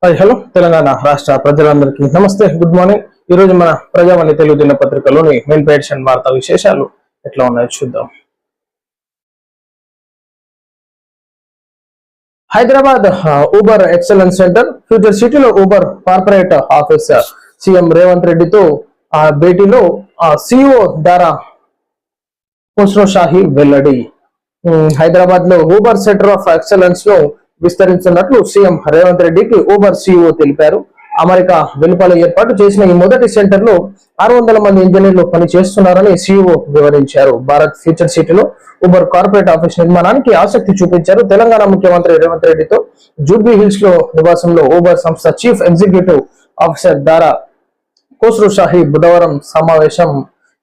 Hello Telangana రాష్ట్ర ప్రజలందరికీ నమస్తే, గుడ్ మార్నింగ్. ఈ రోజు మన ప్రజావాణి తెలుగు దినపత్రికలోని మెయిన్ పేజ్ అండ్ వార్తా విశేషాలు ఎట్లా ఉన్నాయో చూద్దాం. Hyderabad Uber excellence centre future సిటీలో Uber corporate office CM Revanth రెడ్డితో భేటీలో సిఇఓ దారా ఖుస్రో షాహీ వెల్లడి. హైదరాబాద్ లో ఊబర్ సెంటర్ ఆఫ్ ఎక్సలెన్స్ లో విస్తరించినట్లు సీఎం రేవంత్ రెడ్డికి ఊబర్ సిఇఓ తెలిపారు. అమెరికా వెలుపల ఏర్పాటు చేసిన ఈ మొదటి సెంటర్ లో 600 మంది ఇంజనీర్లు పని చేస్తున్నారని సిఇఓ వివరించారు. భారత్ ఫ్యూచర్ సిటీలో ఊబర్ కార్పొరేట్ ఆఫీస్ నిర్మాణానికి ఆసక్తి చూపించారు. తెలంగాణ ముఖ్యమంత్రి రేవంత్ రెడ్డితో జూబ్లీ హిల్స్ లో నివాసంలో ఊబర్ సంస్థ చీఫ్ ఎగ్జిక్యూటివ్ ఆఫీసర్ దారా ఖుస్రో షాహీ బుధవారం సమావేశం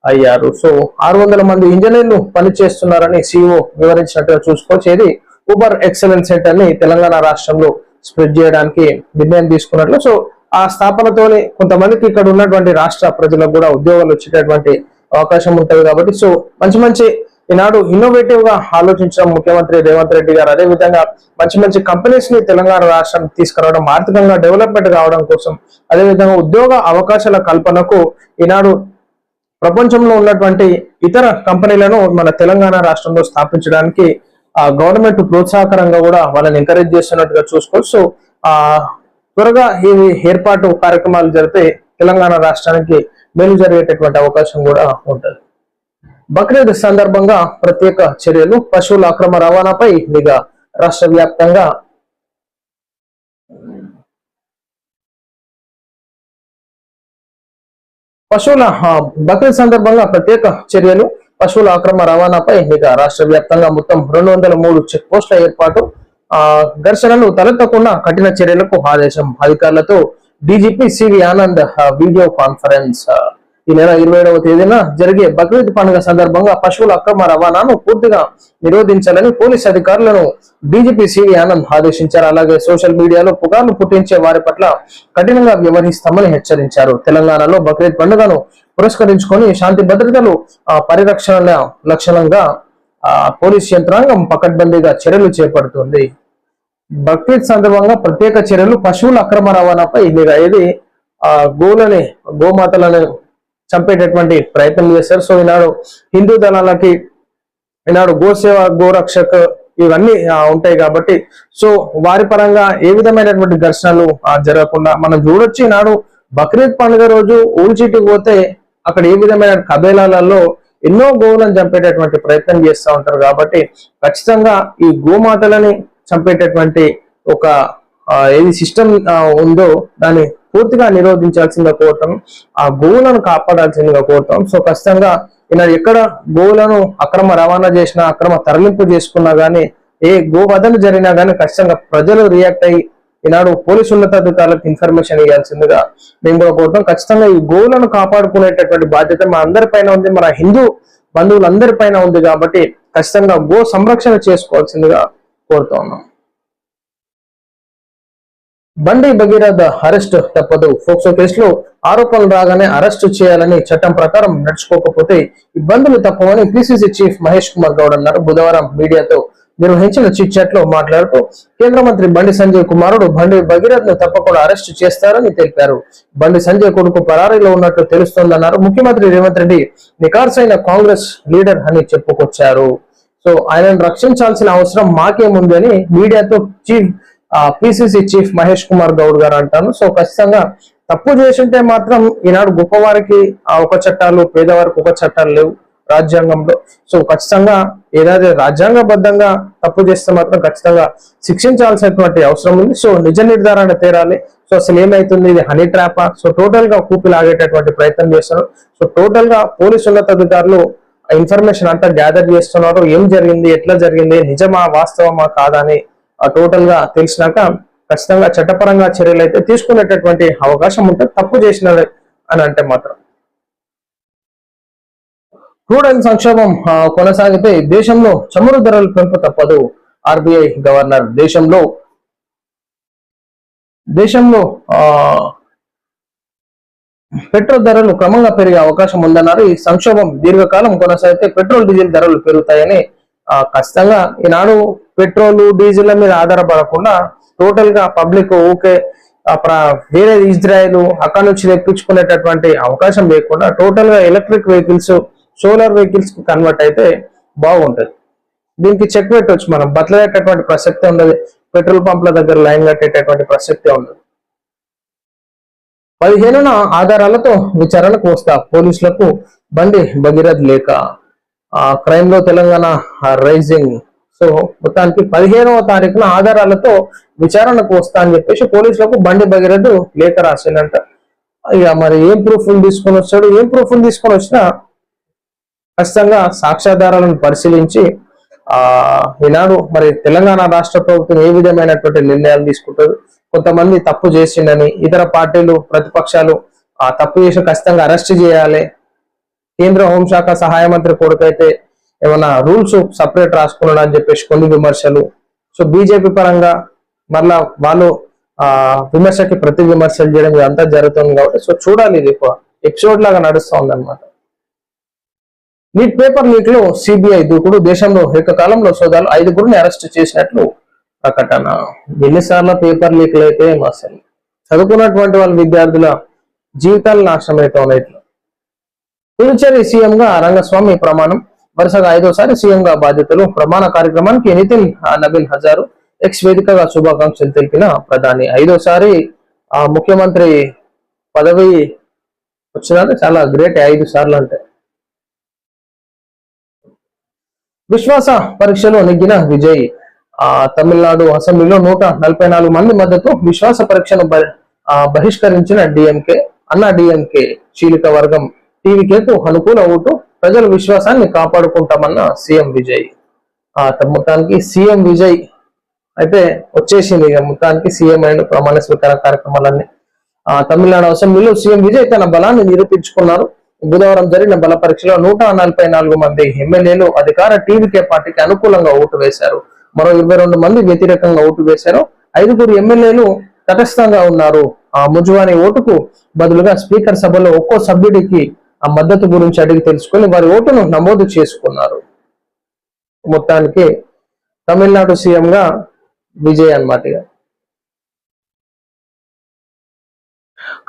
అయ్యారు. సో 600 మంది ఇంజనీర్లు పనిచేస్తున్నారని సిఇఓ వివరించినట్టుగా చూసుకోవచ్చు. ఇది ఊబర్ ఎక్సలెన్స్ సెంటర్ ని తెలంగాణ రాష్ట్రంలో స్ప్రెడ్ చేయడానికి నిర్ణయం తీసుకున్నట్లు. సో ఆ స్థాపనతోనే కొంతమందికి ఇక్కడ ఉన్నటువంటి రాష్ట్ర ప్రజలకు కూడా ఉద్యోగాలు వచ్చేటటువంటి అవకాశం ఉంటుంది కాబట్టి సో మంచి ఈనాడు ఇన్నోవేటివ్ గా ఆలోచించడం ముఖ్యమంత్రి రేవంత్ రెడ్డి గారు. అదే విధంగా మంచి కంపెనీస్ ని తెలంగాణ రాష్ట్రం తీసుకురావడం, ఆర్థికంగా డెవలప్మెంట్ కావడం కోసం, అదేవిధంగా ఉద్యోగ అవకాశాల కల్పనకు ఈనాడు ప్రపంచంలో ఉన్నటువంటి ఇతర కంపెనీలను మన తెలంగాణ రాష్ట్రంలో స్థాపించడానికి గవర్నమెంట్ ప్రోత్సాహకరంగా కూడా వాళ్ళని ఎంకరేజ్ చేస్తున్నట్టుగా చూసుకోవచ్చు. సో త్వరగా ఈ ఏర్పాటు కార్యక్రమాలు జరిపితే తెలంగాణ రాష్ట్రానికి మేలు జరిగేటటువంటి అవకాశం కూడా ఉంటుంది. బక్రీద్ సందర్భంగా ప్రత్యేక చర్యలు, పశువుల అక్రమ రవాణాపై నిఘా. రాష్ట్ర వ్యాప్తంగా బక్రీద్ సందర్భంగా ప్రత్యేక చర్యలు, పశువుల అక్రమ రవాణాపై నిఘా. రాష్ట్ర వ్యాప్తంగా మొత్తం 203 చెక్ పోస్టుల ఏర్పాటు. ఘర్షణలు తలెత్తకుండా కఠిన చర్యలకు ఆదేశం. అధికారులతో DGP C V Anand video conference. ఈ నెల 27వ తేదీన జరిగే బక్రీద్ పండుగ సందర్భంగా పశువుల అక్రమ రవాణాను పూర్తిగా నిరోధించాలని పోలీస్ అధికారులను డీజీపీ సివి ఆనంద్ ఆదేశించారు. అలాగే సోషల్ మీడియాలో పుకార్లు పుట్టించే వారి పట్ల కఠినంగా వ్యవహరిస్తామని హెచ్చరించారు. తెలంగాణలో బక్రీద్ పండుగను పురస్కరించుకొని శాంతి భద్రతలు పరిరక్షణ లక్ష్యంగా పోలీస్ యంత్రాంగం పకడ్బందీగా చర్యలు చేపడుతుంది. బక్రీద్ సందర్భంగా ప్రత్యేక చర్యలు, పశువుల అక్రమ రవాణాపై నిఘా. ఇది గోమాతలను చంపేటటువంటి ప్రయత్నం చేశారు. సో ఈనాడు హిందూ దళాలకి ఈనాడు గోసేవ, గోరక్షక్ ఇవన్నీ ఉంటాయి కాబట్టి సో వారి పరంగా ఏ విధమైనటువంటి ఘర్షణలు జరగకుండా మనం చూడొచ్చు. ఈనాడు బక్రీద్ పండుగ రోజు ఊల్చిటికి పోతే అక్కడ ఏ విధమైన కబేలాలలో ఎన్నో గోవులను చంపేటటువంటి ప్రయత్నం చేస్తూ ఉంటారు కాబట్టి ఖచ్చితంగా ఈ గోమాతలని చంపేటటువంటి ఒక ఏది సిస్టమ్ ఉందో దాన్ని పూర్తిగా నిరోధించాల్సిందిగా కోరటం, ఆ గోవులను కాపాడాల్సిందిగా కోరటం. సో ఖచ్చితంగా ఈనాడు ఎక్కడ గోవులను అక్రమ రవాణా చేసినా, అక్రమ తరలింపు చేసుకున్నా గానీ, ఏ గోవధన జరిగినా గానీ ఖచ్చితంగా ప్రజలు రియాక్ట్ అయ్యి ఈనాడు పోలీసు ఉన్నతాధికారులకు ఇన్ఫర్మేషన్ ఇవ్వాల్సిందిగా మేము కూడా కోరుతాం. ఖచ్చితంగా ఈ గోవులను కాపాడుకునేటటువంటి బాధ్యత మన అందరిపైన ఉంది, మన హిందూ బంధువులందరిపైన ఉంది కాబట్టి ఖచ్చితంగా గో సంరక్షణ చేసుకోవాల్సిందిగా కోరుతా ఉన్నాం. బండి భగీరథ అరెస్ట్ తప్పదు. ఫోక్సో కేసులో ఆరోపణలు రాగానే అరెస్టు చేయాలని చట్టం ప్రకారం నడుచుకోకపోతే ఇబ్బందులు తప్పవని పిసిసి చీఫ్ మహేష్ కుమార్ గౌడ్ అన్నారు. బుధవారం మీడియాతో నిర్వహించిన చిట్ చాట్ లో మాట్లాడుతూ కేంద్ర మంత్రి బండి సంజయ్ కుమారుడు బండి భగీరథ్ ను తప్పకుండా అరెస్టు చేస్తారని తెలిపారు. బండి సంజయ్ కొడుకు పరారీలో ఉన్నట్లు తెలుస్తోందన్నారు. ముఖ్యమంత్రి రేవంత్ రెడ్డి నికార్సైన కాంగ్రెస్ లీడర్ అని చెప్పుకొచ్చారు. సో ఆయనను రక్షించాల్సిన అవసరం మాకేముంది అని మీడియాతో పిసిసి చీఫ్ మహేష్ కుమార్ గౌడ్ గారు అంటాను. సో ఖచ్చితంగా తప్పు చేసింటే మాత్రం ఈనాడు గొప్పవారికి ఒక చట్టాలు, పేదవారికి ఒక చట్టాలు లేవు రాజ్యాంగంలో. సో ఖచ్చితంగా ఏదైతే రాజ్యాంగబద్ధంగా తప్పు చేస్తే మాత్రం ఖచ్చితంగా శిక్షించాల్సినటువంటి అవసరం ఉంది. సో నిజ నిర్ధారణ తేరాలి. సో అసలు ఏమైతుంది, ఇది హనీ ట్రాపా? సో టోటల్ గా కూపిలాగేటటువంటి ప్రయత్నం చేస్తున్నారు. సో టోటల్ గా పోలీసు ఉన్నతాధికారులు ఇన్ఫర్మేషన్ అంతా గ్యాదర్ చేస్తున్నారు. ఏం జరిగింది, ఎట్లా జరిగింది, నిజమా వాస్తవమా కాదా అని టోటల్ గా తెలిసినాక ఖచ్చితంగా చట్టపరంగా చర్యలు అయితే తీసుకునేటటువంటి అవకాశం ఉంటుంది. తప్పు చేసిన అని అంటే మాత్రం. క్రూడ్ ఆయిల్ సంక్షోభం కొనసాగితే దేశంలో చమురు ధరలు పెంపు తప్పదు. ఆర్బీఐ గవర్నర్ దేశంలో పెట్రోల్ ధరలు క్రమంగా పెరిగే అవకాశం ఉందన్నారు. ఈ సంక్షోభం దీర్ఘకాలం కొనసాగితే పెట్రోల్, డీజిల్ ధరలు పెరుగుతాయని ఖచ్చితంగా ఈనాడు పెట్రోల్, డీజిల్ మీద ఆధారపడకుండా టోటల్ గా పబ్లిక్ ఊకే వేరే ఇజ్రాయెల్ అక్కడ నుంచి తెప్పించుకునేటటువంటి అవకాశం లేకుండా టోటల్ గా ఎలక్ట్రిక్ వెహికల్స్, సోలార్ వెహికల్స్ కి కన్వర్ట్ అయితే బాగుంటది. దీనికి చెక్ పెట్టవచ్చు, మనం బతలేటటువంటి ప్రసక్తే ఉండదు, పెట్రోల్ పంప్ల దగ్గర లైన్ కట్టేటటువంటి ప్రసక్తే ఉండదు. 15న ఆధారాలతో విచారణకు వస్తా పోలీసులకు బండి భగీరథ్ లేఖ. క్రైమ్ లో తెలంగాణ రైజింగ్. సో మొత్తానికి 15వ తారీఖున ఆధారాలతో విచారణకు వస్తా అని చెప్పేసి పోలీసులకు బండి భగీరథ్ లేఖ రాసిందంట. ఇక మరి ఏం ప్రూఫ్లు తీసుకొని వచ్చాడు, ఏం ప్రూఫ్లు తీసుకొని వచ్చినా ఖచ్చితంగా సాక్ష్యాధారాలను పరిశీలించి ఈనాడు మరి తెలంగాణ రాష్ట్ర ప్రభుత్వం ఏ విధమైనటువంటి నిర్ణయాలు తీసుకుంటారు. కొంతమంది తప్పు చేసిండని ఇతర పార్టీలు, ప్రతిపక్షాలు తప్పు చేసి ఖచ్చితంగా అరెస్ట్ చేయాలి. కేంద్ర హోంశాఖ సహాయ మంత్రి కొడుకైతే ఏమన్నా రూల్స్ సపరేట్ రాసుకున్నాడు అని చెప్పేసి కొన్ని విమర్శలు. సో బీజేపీ పరంగా మళ్ళా వాళ్ళు విమర్శకి ప్రతి విమర్శలు చేయడం ఇదంతా జరుగుతుంది కాబట్టి సో చూడాలి, ఇది ఎపిసోడ్ లాగా నడుస్తూ ఉందన్నమాట. నీట్ పేపర్ లీక్ లో సిబిఐ దూకుడు, దేశంలో ఏకకాలంలో సోదాలు, 5గురిని అరెస్ట్ చేసినట్లు ప్రకటన. ఎన్నిసార్లు పేపర్ లీక్లు అయితే అసలు చదువుకున్నటువంటి వాళ్ళ విద్యార్థుల జీవితాలు నాశనం అయితే ఉన్నాయి. పుదుచ్చేరి సీఎం గా రంగస్వామి ప్రమాణం, వరుసగా 5వసారి సీఎం గా బాధ్యతలు. ప్రమాణ కార్యక్రమానికి నితిన్ నబీన్ హజారు ఎక్స్ వేదికగా శుభాకాంక్షలు తెలిపిన ప్రధాని. 5వసారి ముఖ్యమంత్రి పదవి వచ్చినంటే చాలా గ్రేట్, 5 సార్లు అంటే. విశ్వాస పరీక్షలో నెగ్గిన విజయ్. తమిళనాడు అసెంబ్లీలో 144 మంది మద్దతు. విశ్వాస పరీక్షను బహిష్కరించిన డిఎంకే, అన్నా డిఎంకే చీలిక వర్గం. టీవీకేకు అనుకూల ఓటు, ప్రజల విశ్వాసాన్ని కాపాడుకుంటామన్న సీఎం విజయ్. మొత్తానికి సీఎం విజయ్ అయితే వచ్చేసింది. ఇక మొత్తానికి సీఎం అయిన ప్రమాణ స్వీకార కార్యక్రమాలన్నీ. తమిళనాడు అసెంబ్లీలో సీఎం విజయ్ తన బలాన్ని నిరూపించుకున్నారు. బుధవారం జరిగిన బల పరీక్షలో 144 మంది ఎమ్మెల్యేలు అధికార టీవీకే పార్టీకి అనుకూలంగా ఓటు వేశారు. మరో 22 మంది వ్యతిరేకంగా ఓటు వేశారు. 5గురు ఎమ్మెల్యేలు తటస్థంగా ఉన్నారు. ముజువాని ఓటుకు బదులుగా స్పీకర్ సభలో ఒక్కో సభ్యుడికి ఆ మద్దతు గురించి అడిగి తెలుసుకుని వారి ఓటును నమోదు చేసుకున్నారు. మొత్తానికి తమిళనాడు సీఎం గా విజయ్ అన్నమాట.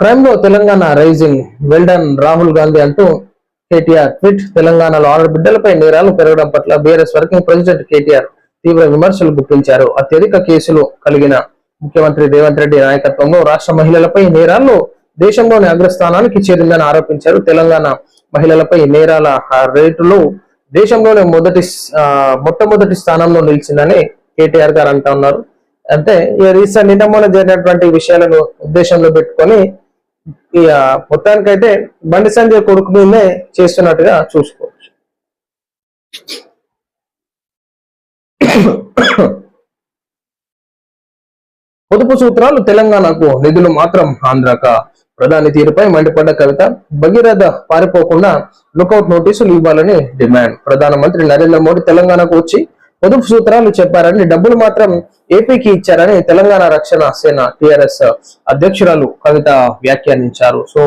క్రైమ్ లో తెలంగాణ రైజింగ్, వెల్డన్ రాహుల్ గాంధీ అంటూ కేటీఆర్ ట్వీట్. తెలంగాణలో ఆడబిడ్డలపై నేరాలు పెరగడం పట్ల బీఆర్ఎస్ వర్కింగ్ ప్రెసిడెంట్ కేటీఆర్ తీవ్ర విమర్శలు గుప్పించారు. అత్యధిక కేసులు కలిగిన ముఖ్యమంత్రి రేవంత్ రెడ్డి నాయకత్వంలో రాష్ట్ర మహిళలపై నేరాల్లో దేశంలోని అగ్రస్థానానికి చేరిందని ఆరోపించారు. తెలంగాణ మహిళలపై నేరాల రేటులో దేశంలోనే మొట్టమొదటి స్థానంలో నిలిచిందని కేటీఆర్ గారు అంటా ఉన్నారు. అంటే రీసెంట్ నిన్న మొన్న జరిగినటువంటి విషయాలను ఉద్దేశంలో పెట్టుకొని మొత్తానికైతే బండి సంజయ్ కొడుకు మీదే చేస్తున్నట్టుగా చూసుకోవచ్చు. పొదుపు సూత్రాలు తెలంగాణకు, నిధులు మాత్రం ఆంధ్రాక. ప్రధాని తీరుపై మండిపడ్డ కవిత. భగీరథ పారిపోకుండా లుకౌట్ నోటీసులు ఇవ్వాలని డిమాండ్. ప్రధానమంత్రి నరేంద్ర మోడీ తెలంగాణకు వచ్చి పొదుపు సూత్రాలు చెప్పారని, డబ్బులు మాత్రం ఏపీకి ఇచ్చారని తెలంగాణ రక్షణ సేన టిఆర్ఎస్ అధ్యక్షురాలు కవిత వ్యాఖ్యానించారు. సో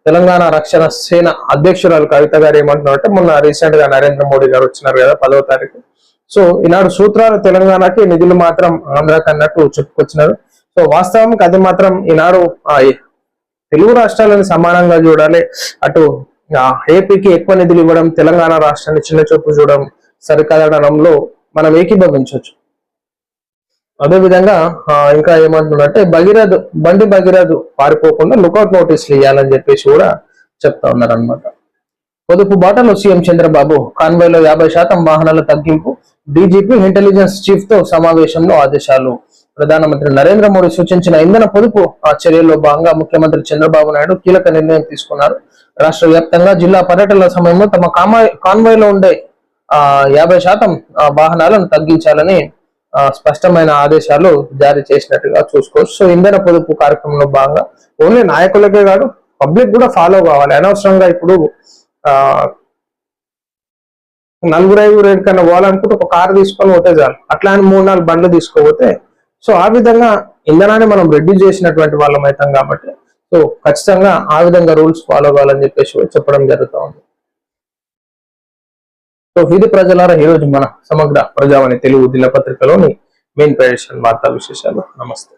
తెలంగాణ రక్షణ సేన అధ్యక్షురాలు కవిత గారు ఏమంటున్నారంటే, మొన్న రీసెంట్ గా నరేంద్ర మోడీ గారు వచ్చినారు కదా 10వ తారీఖు. సో ఈనాడు సూత్రాలు తెలంగాణకి, నిధులు మాత్రం ఆంధ్రాకి అన్నట్టు చెప్పుకొచ్చినారు. సో వాస్తవానికి అది మాత్రం ఈనాడు తెలుగు రాష్ట్రాలను సమానంగా చూడాలి. అటు ఏపీకి ఎక్కువ నిధులు ఇవ్వడం, తెలంగాణ రాష్ట్రాన్ని చిన్న చూపు చూడడం సరికాదడంలో మనం ఏకీభవించవచ్చు. అదేవిధంగా ఇంకా ఏమంటున్నారంటే బండి భగీరథ్ పారిపోకుండా లుకౌట్ నోటీసులు ఇవ్వాలని చెప్పేసి కూడా చెప్తా ఉన్నారు అనమాట. పొదుపు బాటలో సీఎం చంద్రబాబు. కాన్వాయ్లో 50% వాహనాల తగ్గింపు. డీజీపీ ఇంటెలిజెన్స్ చీఫ్ తో సమావేశంలో ఆదేశాలు. ప్రధానమంత్రి నరేంద్ర మోడీ సూచించిన ఇంధన పొదుపు చర్యల్లో భాగంగా ముఖ్యమంత్రి చంద్రబాబు నాయుడు కీలక నిర్ణయం తీసుకున్నారు. రాష్ట్ర వ్యాప్తంగా జిల్లా పర్యటనల సమయంలో తమ కాన్వాయ్లో ఉండే 50% వాహనాలను తగ్గించాలని స్పష్టమైన ఆదేశాలు జారీ చేసినట్టుగా చూసుకోవచ్చు. సో ఇంధన పొదుపు కార్యక్రమంలో భాగంగా ఓన్లీ నాయకులకే కాదు, పబ్లిక్ కూడా ఫాలో కావాలి. అనవసరంగా ఇప్పుడు 4-5 కన్నా పోవాలనుకుంటే ఒక కారు తీసుకొని పోతే చాలు, అట్లా అని 3-4 బండ్లు తీసుకోపోతే సో ఆ విధంగా ఇంధనాన్ని మనం రెడ్యూస్ చేసినటువంటి వాళ్ళం అవుతాం కాబట్టి సో ఖచ్చితంగా ఆ విధంగా రూల్స్ ఫాలో కావాలని చెప్పేసి చెప్పడం జరుగుతూ ఉంది. సో ఇది ప్రజలారా ఈ రోజు మన సమగ్ర ప్రజావాణి తెలుగు దినపత్రికలోని మెయిన్ పేజ్ వార్తా విశేషాలు. నమస్తే.